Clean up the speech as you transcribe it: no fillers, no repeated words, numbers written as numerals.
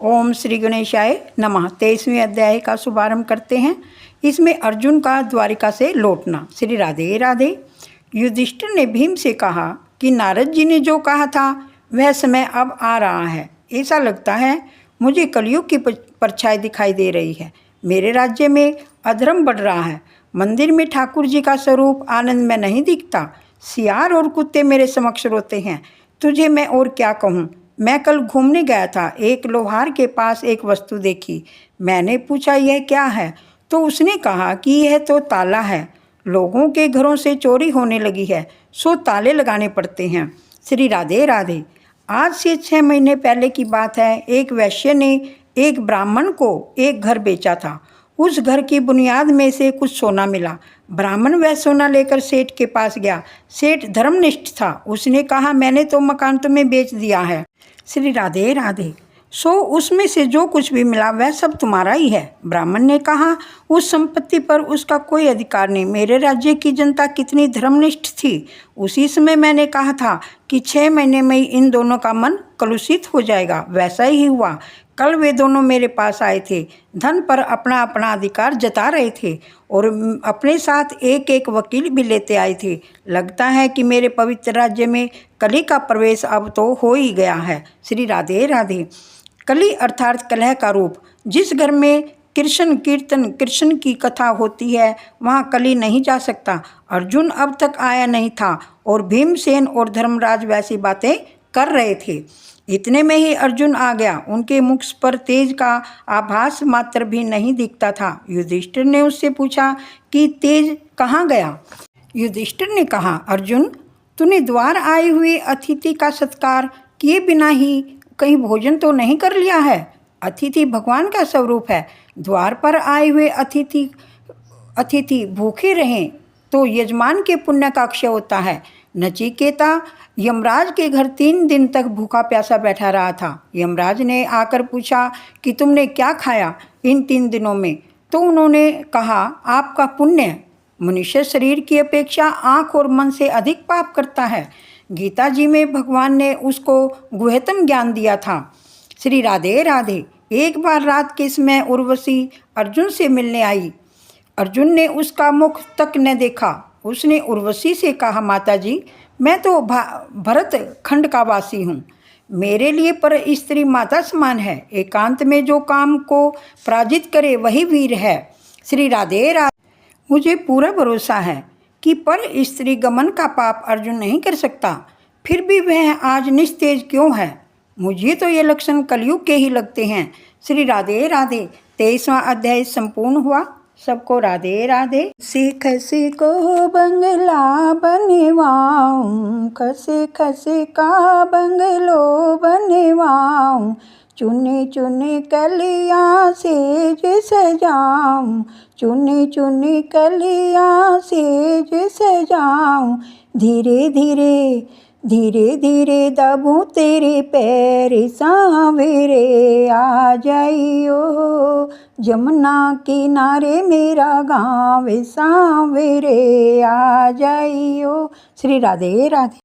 ओम श्री गणेशाय नमः। 23वें अध्याय का शुभारंभ करते हैं। इसमें अर्जुन का द्वारिका से लौटना। श्री राधे राधे। युधिष्ठिर ने भीम से कहा कि नारद जी ने जो कहा था वह समय अब आ रहा है। ऐसा लगता है मुझे कलयुग की परछाई दिखाई दे रही है। मेरे राज्य में अधर्म बढ़ रहा है। मंदिर में ठाकुर जी का स्वरूप आनंद में नहीं दिखता। सियार और कुत्ते मेरे समक्ष रोते हैं। तुझे मैं और क्या कहूँ। मैं कल घूमने गया था। एक लोहार के पास एक वस्तु देखी। मैंने पूछा यह क्या है, तो उसने कहा कि यह तो ताला है। लोगों के घरों से चोरी होने लगी है, सो ताले लगाने पड़ते हैं। श्री राधे राधे। आज से 6 महीने पहले की बात है। एक वैश्य ने एक ब्राह्मण को एक घर बेचा था। उस घर की बुनियाद में से कुछ सोना मिला। ब्राह्मण वह सोना लेकर सेठ के पास गया। सेठ धर्मनिष्ठ था। उसने कहा मैंने तो मकान तुम्हें बेच दिया है। श्री राधे राधे। सो उसमें से जो कुछ भी मिला वह सब तुम्हारा ही है। ब्राह्मण ने कहा उस संपत्ति पर उसका कोई अधिकार नहीं। मेरे राज्य की जनता कितनी धर्मनिष्ठ थी। उसी समय मैंने कहा था कि 6 महीने में ही इन दोनों का मन कलुषित हो जाएगा। वैसा ही हुआ। कल वे दोनों मेरे पास आए थे। धन पर अपना अपना अधिकार जता रहे थे और अपने साथ एक एक वकील भी लेते आए थे। लगता है कि मेरे पवित्र राज्य में कली का प्रवेश अब तो हो ही गया है। श्री राधे राधे। कली अर्थात कलह का रूप। जिस घर में कृष्ण कीर्तन कृष्ण की कथा होती है वहाँ कली नहीं जा सकता। अर्जुन अब तक आया नहीं था और भीमसेन और धर्मराज वैसी बातें कर रहे थे। इतने में ही अर्जुन आ गया। उनके मुख पर तेज का आभास मात्र भी नहीं दिखता था। युधिष्ठिर ने उससे पूछा कि तेज कहाँ गया। युधिष्ठिर ने कहा अर्जुन, तूने द्वार आए हुए अतिथि का सत्कार किए बिना ही कहीं भोजन तो नहीं कर लिया है। अतिथि भगवान का स्वरूप है। द्वार पर आए हुए अतिथि भूखे रहें तो यजमान के पुण्य का अक्षय होता है। नचिकेता यमराज के घर 3 दिन तक भूखा प्यासा बैठा रहा था। यमराज ने आकर पूछा कि तुमने क्या खाया इन 3 दिनों में, तो उन्होंने कहा आपका पुण्य मनुष्य शरीर की अपेक्षा आँख और मन से अधिक पाप करता है। गीता जी में भगवान ने उसको गुह्यतम ज्ञान दिया था। श्री राधे राधे। एक बार रात के समय उर्वशी अर्जुन से मिलने आई। अर्जुन ने उसका मुख तक न देखा। उसने उर्वशी से कहा माता जी, मैं तो भरत खंड का वासी हूँ। मेरे लिए पर स्त्री माता समान है। एकांत में जो काम को पराजित करे वही वीर है। श्री राधे राधे। मुझे पूरा भरोसा है कि पर स्त्री गमन का पाप अर्जुन नहीं कर सकता। फिर भी वह आज निस्तेज क्यों है। मुझे तो ये लक्षण कलयुग के ही लगते हैं। श्री राधे राधे। 23वां अध्याय संपूर्ण हुआ। सबको राधे राधे। सीख को बंगला बनवाऊं, खसे खसे का बंगलो बनवाऊं, चुने चुने कलियां सेज सजाऊं, चुने चुने कलियां सेज सजाऊं, धीरे धीरे धीरे धीरे दबूं तेरे पैर सांवरे आ जाइयो, जमुना किनारे मेरा गाँव सांवरे आ जाइयो। श्री राधे राधे।